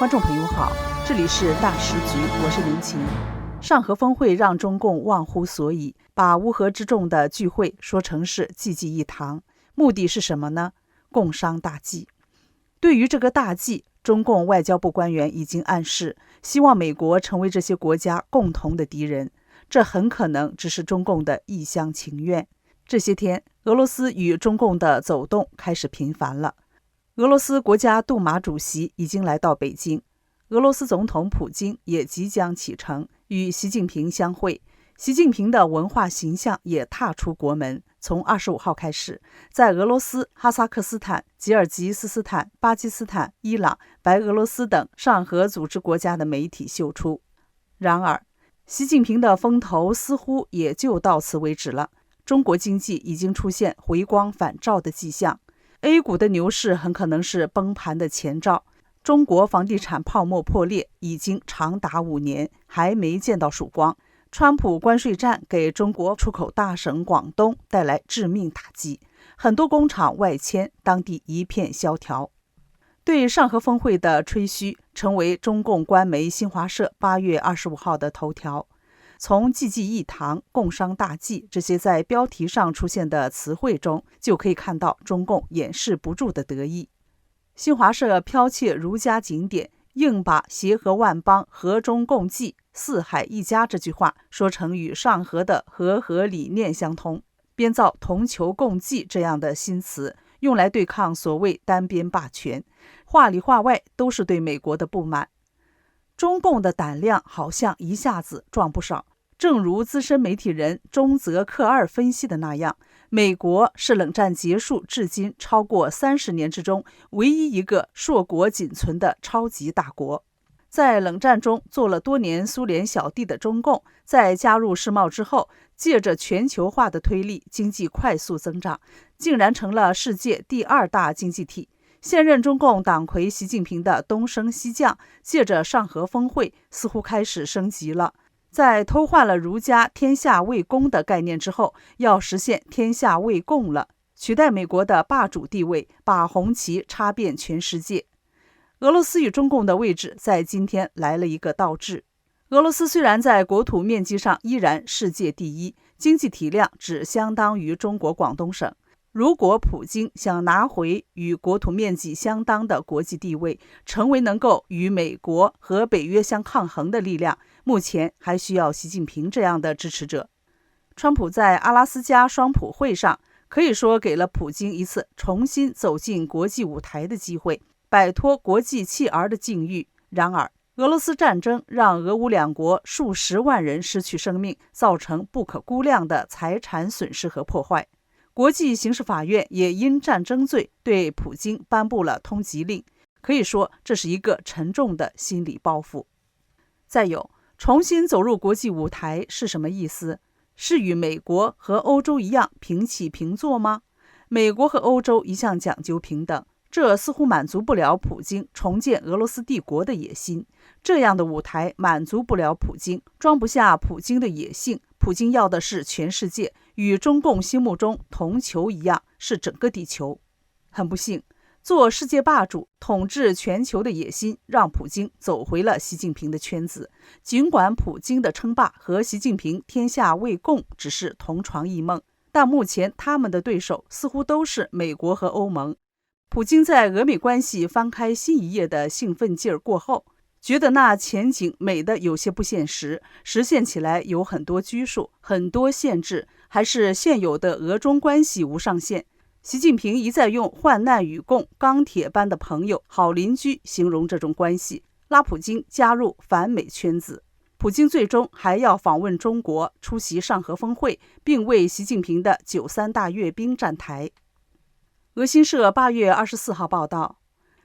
观众朋友好，这里是大时局，我是林晴。上合峰会让中共忘乎所以，把乌合之众的聚会说成是济济一堂，目的是什么呢？共商大计。对于这个大计，中共外交部官员已经暗示，希望美国成为这些国家共同的敌人，这很可能只是中共的一厢情愿。这些天，俄罗斯与中共的走动开始频繁了。俄罗斯国家杜马主席已经来到北京，俄罗斯总统普京也即将启程，与习近平相会。习近平的文化形象也踏出国门，从25号开始，在俄罗斯、哈萨克斯坦、吉尔吉斯斯坦、巴基斯坦、伊朗、白俄罗斯等上合组织国家的媒体秀出。然而，习近平的风头似乎也就到此为止了。中国经济已经出现回光返照的迹象。A 股的牛市很可能是崩盘的前兆。中国房地产泡沫破裂已经长达5年，还没见到曙光。川普关税战给中国出口大省广东带来致命打击，很多工厂外迁，当地一片萧条。对上合峰会的吹嘘成为中共官媒新华社8月25号的头条。从济济一堂、共商大计这些在标题上出现的词汇中，就可以看到中共掩饰不住的得意。新华社剽窃儒家经典，硬把协和万邦、和中共济、四海一家这句话说成与上合的和合理念相通，编造同求共济这样的新词，用来对抗所谓单边霸权，话里话外都是对美国的不满。中共的胆量好像一下子壮不少。正如资深媒体人中泽克二分析的那样，美国是冷战结束至今超过30年之中唯一一个硕果仅存的超级大国。在冷战中做了多年苏联小弟的中共，在加入世贸之后，借着全球化的推力，经济快速增长，竟然成了世界第2大经济体。现任中共党魁习近平的东升西降，借着上合峰会似乎开始升级了。在偷换了儒家天下为公的概念之后，要实现天下为共了，取代美国的霸主地位，把红旗插遍全世界。俄罗斯与中共的位置在今天来了一个倒置。俄罗斯虽然在国土面积上依然世界第一，经济体量只相当于中国广东省。如果普京想拿回与国土面积相当的国际地位，成为能够与美国和北约相抗衡的力量，目前还需要习近平这样的支持者。川普在阿拉斯加双普会上可以说给了普京一次重新走进国际舞台的机会，摆脱国际弃儿的境遇。然而，俄罗斯战争让俄乌两国数十万人失去生命，造成不可估量的财产损失和破坏。国际刑事法院也因战争罪对普京颁布了通缉令，可以说这是一个沉重的心理包袱。再有，重新走入国际舞台是什么意思？是与美国和欧洲一样平起平坐吗？美国和欧洲一向讲究平等，这似乎满足不了普京重建俄罗斯帝国的野心。这样的舞台满足不了普京，装不下普京的野性。普京要的是全世界，与中共心目中同球一样，是整个地球。很不幸，做世界霸主、统治全球的野心，让普京走回了习近平的圈子。尽管普京的称霸和习近平天下为共只是同床异梦，但目前他们的对手似乎都是美国和欧盟。普京在俄美关系翻开新一页的兴奋劲儿过后，觉得那前景美得有些不现实，实现起来有很多拘束，很多限制，还是现有的俄中关系无上限。习近平一再用患难与共、钢铁般的朋友、好邻居形容这种关系，拉普京加入反美圈子。普京最终还要访问中国，出席上合峰会，并为习近平的93大阅兵站台。俄新社8月24号报道，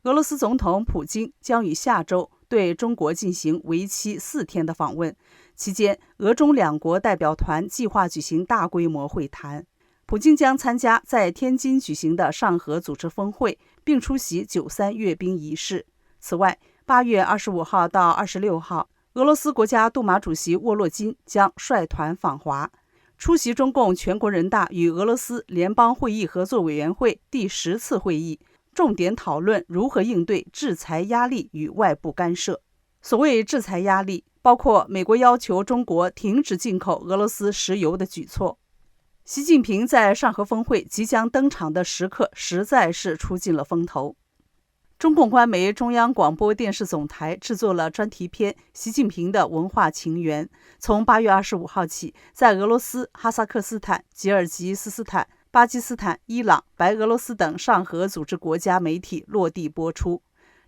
俄罗斯总统普京将于下周对中国进行为期4天的访问，期间俄中两国代表团计划举行大规模会谈。普京将参加在天津举行的上合组织峰会，并出席93阅兵仪式。此外，8月25号到26号，俄罗斯国家杜马主席沃洛金将率团访华，出席中共全国人大与俄罗斯联邦会议合作委员会第10次会议，重点讨论如何应对制裁压力与外部干涉。所谓制裁压力，包括美国要求中国停止进口俄罗斯石油的举措。习近平在上合峰会即将登场的时刻，实在是出尽了风头。中共官媒中央广播电视总台制作了专题片《习近平的文化情缘》，从8月25号起，在俄罗斯、哈萨克斯坦、吉尔吉斯斯坦、巴基斯坦、伊朗、白俄罗斯等上合组织国家媒体落地播出。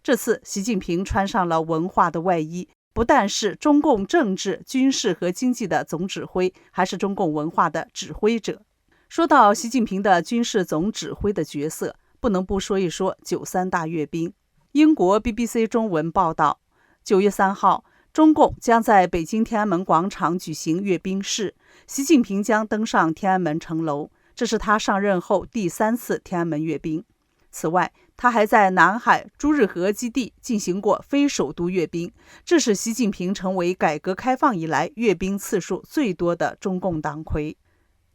这次习近平穿上了文化的外衣，不但是中共政治、军事和经济的总指挥，还是中共文化的指挥者。说到习近平的军事总指挥的角色，不能不说一说93大阅兵。英国 BBC 中文报道，9月3号，中共将在北京天安门广场举行阅兵式，习近平将登上天安门城楼，这是他上任后第3次天安门阅兵。此外，他还在南海朱日河基地进行过非首都阅兵，这使习近平成为改革开放以来阅兵次数最多的中共党魁。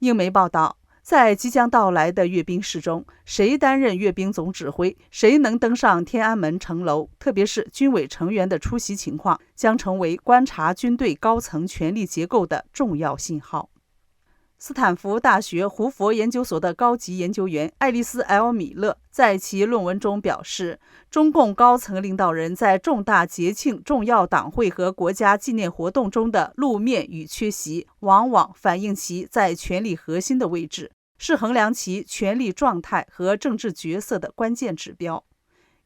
英媒报道，在即将到来的阅兵式中，谁担任阅兵总指挥，谁能登上天安门城楼，特别是军委成员的出席情况，将成为观察军队高层权力结构的重要信号。斯坦福大学胡佛研究所的高级研究员爱丽丝 ·L. 米勒在其论文中表示，中共高层领导人在重大节庆、重要党会和国家纪念活动中的露面与缺席，往往反映其在权力核心的位置，是衡量其权力状态和政治角色的关键指标。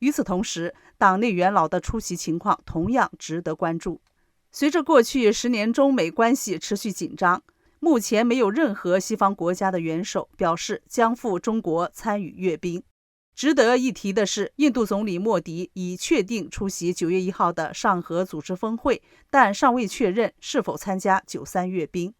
与此同时，党内元老的出席情况同样值得关注。随着过去10年中美关系持续紧张，目前没有任何西方国家的元首表示将赴中国参与阅兵。值得一提的是，印度总理莫迪已确定出席9月1号的上合组织峰会，但尚未确认是否参加93阅兵。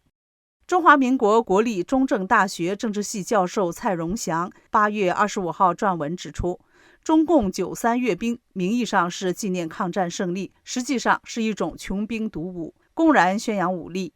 中华民国国立中正大学政治系教授蔡荣祥8月25号撰文指出，中共93阅兵名义上是纪念抗战胜利，实际上是一种穷兵黩武，公然宣扬武力。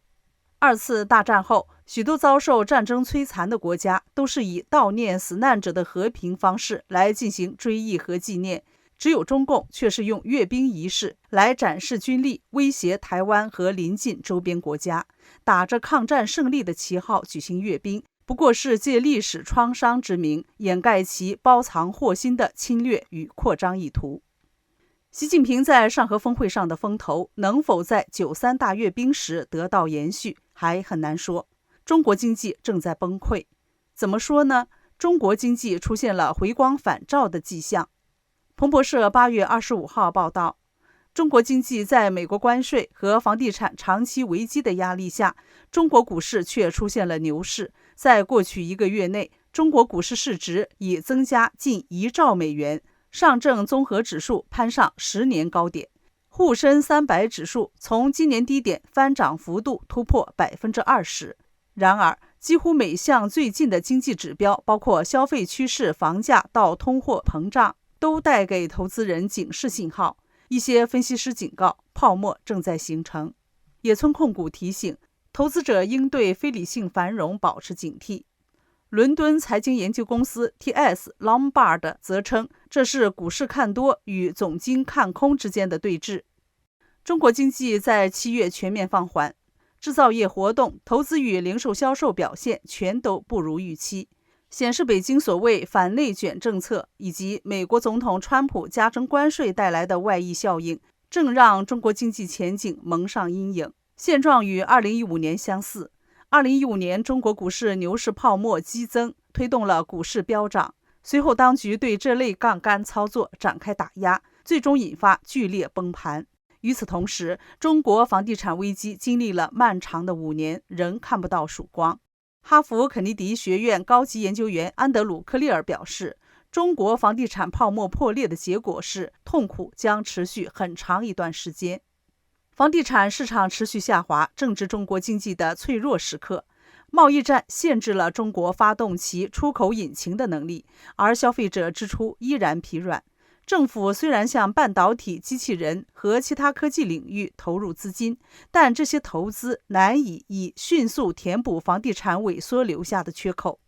2次大战后，许多遭受战争摧残的国家都是以悼念死难者的和平方式来进行追忆和纪念，只有中共却是用阅兵仪式来展示军力，威胁台湾和邻近周边国家，打着抗战胜利的旗号举行阅兵，不过是借历史创伤之名，掩盖其包藏祸心的侵略与扩张意图。习近平在上合峰会上的风头能否在93大阅兵时得到延续，还很难说。中国经济正在崩溃。怎么说呢？中国经济出现了回光返照的迹象。彭博社8月25号报道，中国经济在美国关税和房地产长期危机的压力下，中国股市却出现了牛市。在过去1个月内，中国股市市值已增加近1兆美元，上证综合指数攀上10年高点，沪深300指数从今年低点翻涨幅度突破 20%。 然而，几乎每项最近的经济指标，包括消费趋势、房价到通货膨胀，都带给投资人警示信号。一些分析师警告，泡沫正在形成。野村控股提醒，投资者应对非理性繁荣保持警惕。伦敦财经研究公司 T.S. Lombard 则称，这是股市看多与总经看空之间的对峙。中国经济在7月全面放缓，制造业活动、投资与零售销售表现全都不如预期，显示北京所谓反内卷政策以及美国总统川普加征关税带来的外溢效应，正让中国经济前景蒙上阴影。现状与2015年相似。2015年中国股市牛市泡沫激增，推动了股市飙涨，随后当局对这类杠杆操作展开打压，最终引发剧烈崩盘。与此同时，中国房地产危机经历了漫长的5年，仍看不到曙光。哈佛肯尼迪学院高级研究员安德鲁·克利尔表示，中国房地产泡沫破裂的结果是痛苦将持续很长一段时间。房地产市场持续下滑，正值中国经济的脆弱时刻。贸易战限制了中国发动其出口引擎的能力，而消费者支出依然疲软。政府虽然向半导体、机器人和其他科技领域投入资金，但这些投资难以迅速填补房地产萎缩留下的缺口。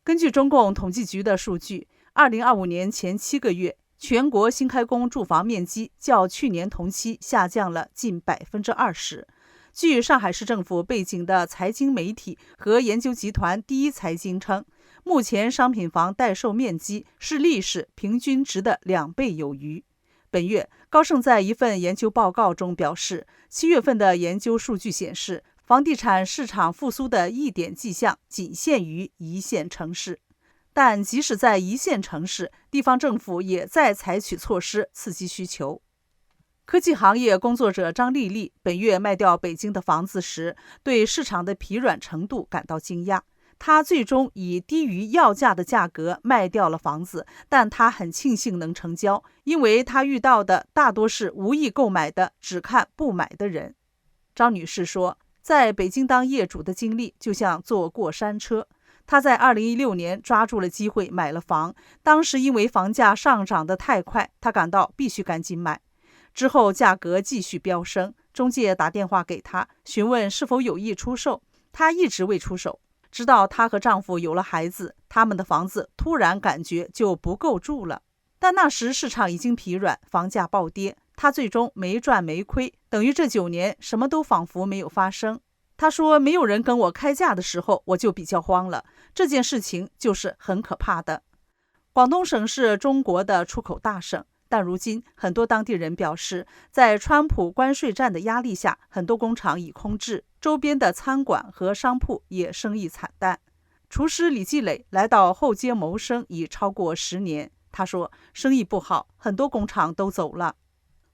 根据中共统计局的数据2025年前7个月，全国新开工住房面积较去年同期下降了近20%。据上海市政府背景的财经媒体和研究集团第一财经称，目前商品房待售面积是历史平均值的2倍有余。本月，高盛在一份研究报告中表示，7月份的研究数据显示，房地产市场复苏的一点迹象仅限于一线城市。但即使在一线城市，地方政府也在采取措施刺激需求。科技行业工作者张丽丽本月卖掉北京的房子时，对市场的疲软程度感到惊讶。她最终以低于要价的价格卖掉了房子，但她很庆幸能成交，因为她遇到的大多是无意购买的、只看不买的人。张女士说，在北京当业主的经历就像坐过山车。她在2016年抓住了机会买了房，当时因为房价上涨得太快，她感到必须赶紧买。之后价格继续飙升，中介打电话给她，询问是否有意出售，她一直未出手。直到她和丈夫有了孩子，他们的房子突然感觉就不够住了。但那时市场已经疲软，房价暴跌，她最终没赚没亏，等于这9年什么都仿佛没有发生。她说，没有人跟我开价的时候，我就比较慌了，这件事情就是很可怕的。广东省是中国的出口大省，但如今很多当地人表示，在川普关税战的压力下，很多工厂已空置，周边的餐馆和商铺也生意惨淡。厨师李继磊来到后街谋生已超过10年，他说生意不好，很多工厂都走了。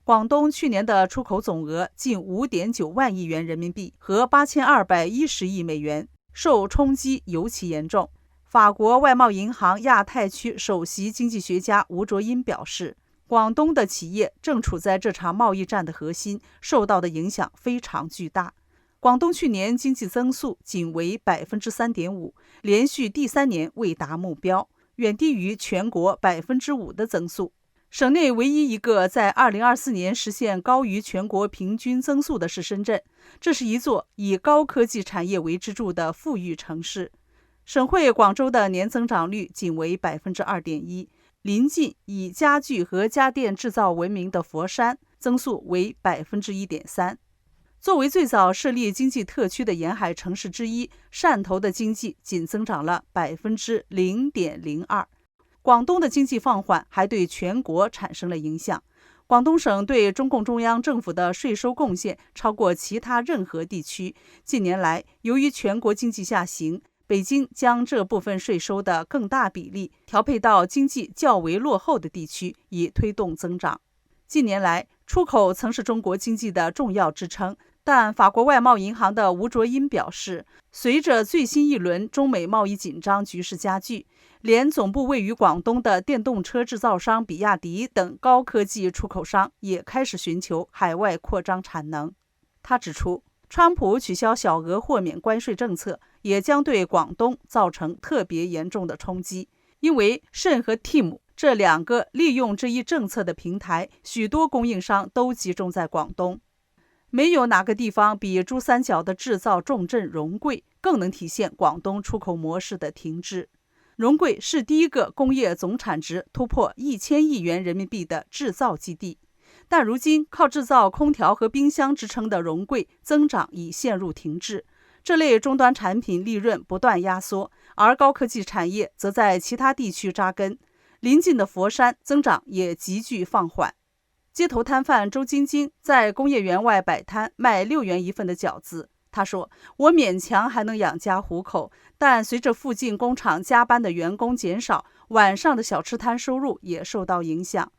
广东去年的出口总额近5.9万亿元人民币和8210亿美元，受冲击尤其严重。法国外贸银行亚太区首席经济学家吴卓英表示，广东的企业正处在这场贸易战的核心，受到的影响非常巨大。广东去年经济增速仅为3.5%，连续第3年未达目标，远低于全国5%的增速。省内唯一一个在2024年实现高于全国平均增速的是深圳，这是一座以高科技产业为支柱的富裕城市。省会广州的年增长率仅为2.1%，临近以家具和家电制造闻名的佛山，增速为1.3%。作为最早设立经济特区的沿海城市之一，汕头的经济仅增长了0.02%。广东的经济放缓还对全国产生了影响。广东省对中共中央政府的税收贡献超过其他任何地区。近年来，由于全国经济下行，北京将这部分税收的更大比例调配到经济较为落后的地区，以推动增长。近年来，出口曾是中国经济的重要支撑，但法国外贸银行的吴卓英表示，随着最新一轮中美贸易紧张局势加剧，连总部位于广东的电动车制造商比亚迪等高科技出口商也开始寻求海外扩张产能。他指出，川普取消小额豁免关税政策，也将对广东造成特别严重的冲击，因为甚和 Team 这2个利用这一政策的平台，许多供应商都集中在广东。没有哪个地方比珠三角的制造重镇荣桂更能体现广东出口模式的停滞。荣桂是第一个工业总产值突破1000亿元人民币的制造基地，但如今靠制造空调和冰箱支撑的荣桂增长已陷入停滞。这类终端产品利润不断压缩，而高科技产业则在其他地区扎根。邻近的佛山增长也急剧放缓。街头摊贩周晶晶在工业园外摆摊卖6元一份的饺子。他说，我勉强还能养家糊口，但随着附近工厂加班的员工减少，晚上的小吃摊收入也受到影响。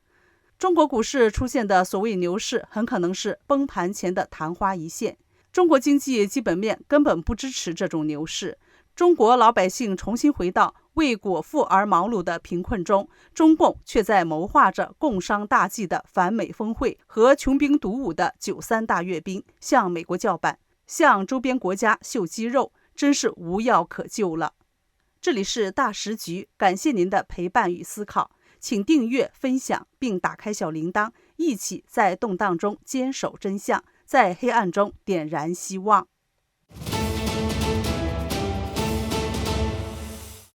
中国股市出现的所谓牛市，很可能是崩盘前的昙花一现。中国经济基本面根本不支持这种牛市，中国老百姓重新回到为果腹而忙碌的贫困中，中共却在谋划着共商大计的反美峰会和穷兵黩武的93大阅兵，向美国叫板，向周边国家秀肌肉，真是无药可救了。这里是大时局，感谢您的陪伴与思考，请订阅、分享并打开小铃铛，一起在动荡中坚守真相，在黑暗中点燃希望。